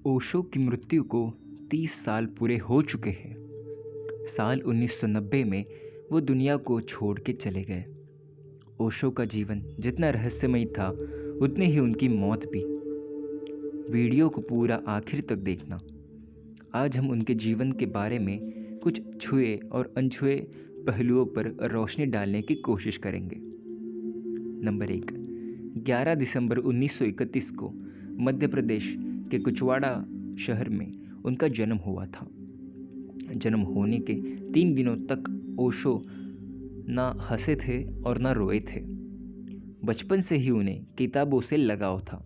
ओशो की मृत्यु को 30 साल पूरे हो चुके हैं। साल 1990 में वो दुनिया को छोड़ के चले गए। ओशो का जीवन जितना रहस्यमयी था, उतनी ही उनकी मौत भी। वीडियो को पूरा आखिर तक देखना। आज हम उनके जीवन के बारे में कुछ छुए और अनछुए पहलुओं पर रोशनी डालने की कोशिश करेंगे। नंबर 1, 11 दिसंबर 1931 को मध्य प्रदेश के कुचवाड़ा शहर में उनका जन्म हुआ था। जन्म होने के 3 दिनों तक ओशो ना हंसे थे और ना रोए थे। बचपन से ही उन्हें किताबों से लगाव था।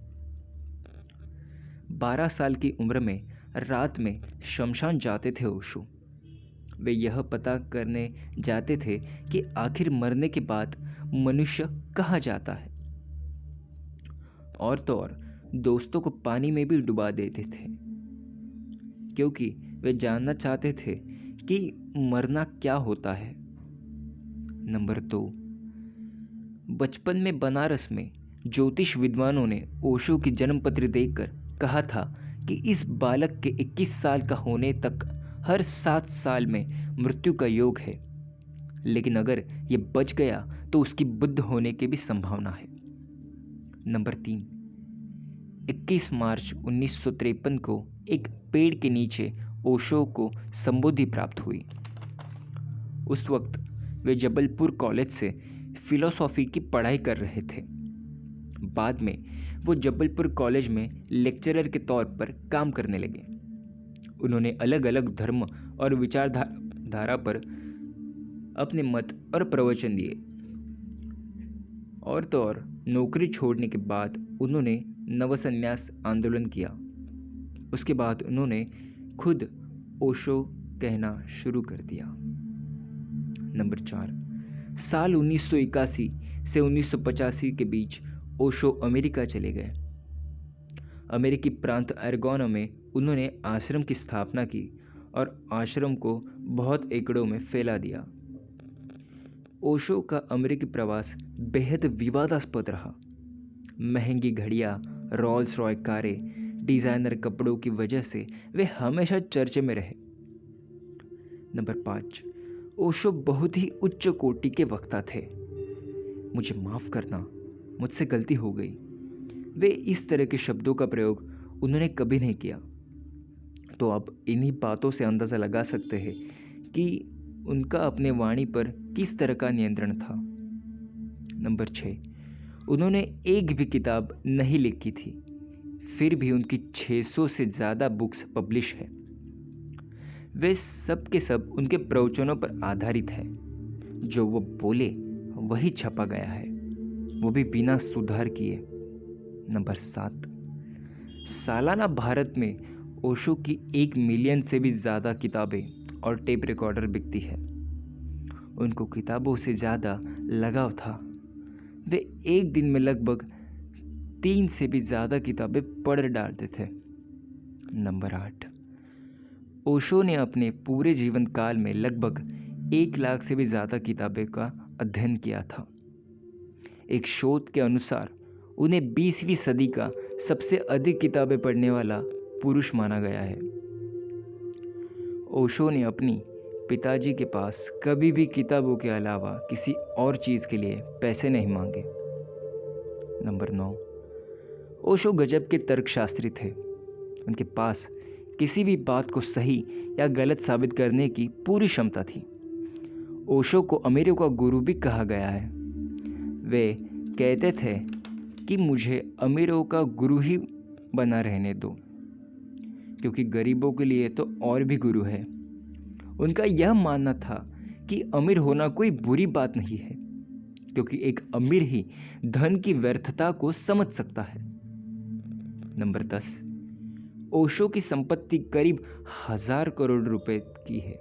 12 साल की उम्र में रात में शमशान जाते थे ओशो। वे यह पता करने जाते थे कि आखिर मरने के बाद मनुष्य कहाँ जाता है। और तो और दोस्तों को पानी में भी डुबा देते थे, क्योंकि वे जानना चाहते थे कि मरना क्या होता है। नंबर 2, बचपन में बनारस में ज्योतिष विद्वानों ने ओशो की जन्मपत्र देखकर कहा था कि इस बालक के 21 साल का होने तक हर 7 साल में मृत्यु का योग है, लेकिन अगर ये बच गया तो उसकी बुद्ध होने की भी संभावना है। नंबर 3, 21 मार्च 1953 को एक पेड़ के नीचे ओशो को संबोधि प्राप्त हुई। उस वक्त वे जबलपुर कॉलेज से फिलोसॉफी की पढ़ाई कर रहे थे। बाद में वो जबलपुर कॉलेज में लेक्चरर के तौर पर काम करने लगे। उन्होंने अलग अलग धर्म और विचारधारा पर अपने मत और प्रवचन दिए। और तो और नौकरी छोड़ने के बाद उन्होंने नवसन्यास आंदोलन किया। उसके बाद उन्होंने खुद ओशो कहना शुरू कर दिया। नंबर 4, साल 1981 से 1985 के बीच ओशो अमेरिका चले गए। अमेरिकी प्रांत अरिज़ोना में उन्होंने आश्रम की स्थापना की और आश्रम को बहुत एकड़ों में फैला दिया। ओशो का अमेरिकी प्रवास बेहद विवादास्पद रहा। महंगी घड़ियां, रोल्स रॉय कारें, डिजाइनर कपड़ों की वजह से वे हमेशा चर्चे में रहे। नंबर 5, ओशो बहुत ही उच्च कोटि के वक्ता थे। मुझे माफ करना, मुझसे गलती हो गई। वे इस तरह के शब्दों का प्रयोग उन्होंने कभी नहीं किया। तो आप इन्हीं बातों से अंदाजा लगा सकते हैं कि उनका अपने वाणी पर किस तरह का नियंत्रण था। नंबर 6, उन्होंने एक भी किताब नहीं लिखी थी, फिर भी उनकी 600 से ज़्यादा बुक्स पब्लिश है। वे सब के सब उनके प्रवचनों पर आधारित है। जो वो बोले वही छपा गया है, वो भी बिना सुधार किए। नंबर 7, सालाना भारत में ओशो की 1 मिलियन से भी ज़्यादा किताबें और टेप रिकॉर्डर बिकती है। उनको किताबों से ज़्यादा लगाव था। वे एक दिन में लगभग 3 से भी ज़्यादा किताबें पढ़ डालते थे। नंबर 8, ओशो ने अपने पूरे जीवन काल में लगभग 1 लाख से भी ज़्यादा किताबें का अध्ययन किया था। एक शोध के अनुसार उन्हें 20वीं सदी का सबसे अधिक किताबें पढ़ने वाला पुरुष माना गया है। ओशो ने अपनी पिताजी के पास कभी भी किताबों के अलावा किसी और चीज़ के लिए पैसे नहीं मांगे। नंबर 9, ओशो गजब के तर्कशास्त्री थे। उनके पास किसी भी बात को सही या गलत साबित करने की पूरी क्षमता थी। ओशो को अमीरों का गुरु भी कहा गया है। वे कहते थे कि मुझे अमीरों का गुरु ही बना रहने दो, क्योंकि गरीबों के लिए तो और भी गुरु है। उनका यह मानना था कि अमीर होना कोई बुरी बात नहीं है, क्योंकि एक अमीर ही धन की व्यर्थता को समझ सकता है। नंबर 10, ओशो की संपत्ति करीब 1000 करोड़ रुपए की है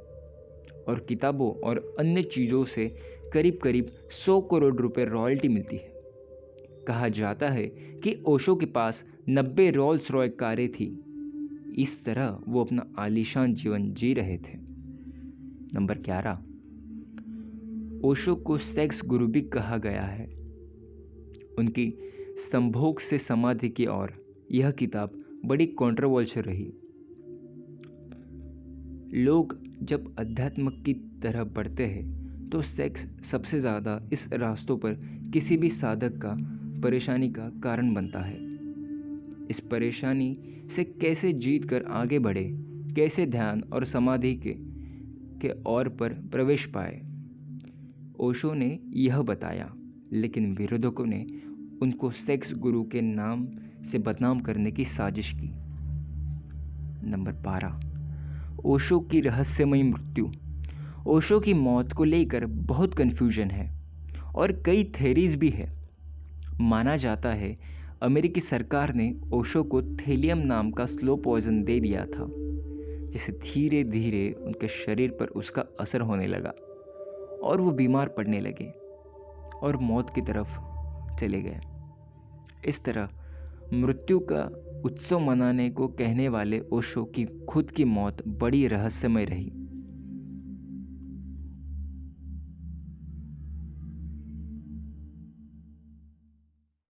और किताबों और अन्य चीज़ों से करीब करीब 100 करोड़ रुपए रॉयल्टी मिलती है। कहा जाता है कि ओशो के पास 90 रोल्स रॉय कारें थी। इस तरह वो अपना आलीशान जीवन जी रहे थे। नंबर 11, ओशो को सेक्स गुरु भी कहा गया है। उनकी संभोग से समाधि की ओर यह किताब बड़ी कंट्रोवर्शियल रही। लोग जब अध्यात्म की तरह बढ़ते हैं तो सेक्स सबसे ज़्यादा इस रास्तों पर किसी भी साधक का परेशानी का कारण बनता है। इस परेशानी से कैसे जीत कर आगे बढ़े, कैसे ध्यान और समाधि के और पर प्रवेश पाए, ओशो ने यह बताया, लेकिन विरोधकों ने उनको सेक्स गुरु के नाम से बदनाम करने की साजिश की। नंबर 12, ओशो की रहस्यमयी मृत्यु। ओशो की मौत को लेकर बहुत कन्फ्यूजन है और कई थेरीज भी है। माना जाता है अमेरिकी सरकार ने ओशो को थेलियम नाम का स्लो पॉइजन दे दिया था, जिससे धीरे धीरे उनके शरीर पर उसका असर होने लगा और वो बीमार पड़ने लगे और मौत की तरफ चले गए। इस तरह मृत्यु का उत्सव मनाने को कहने वाले ओशो की खुद की मौत बड़ी रहस्यमय रही।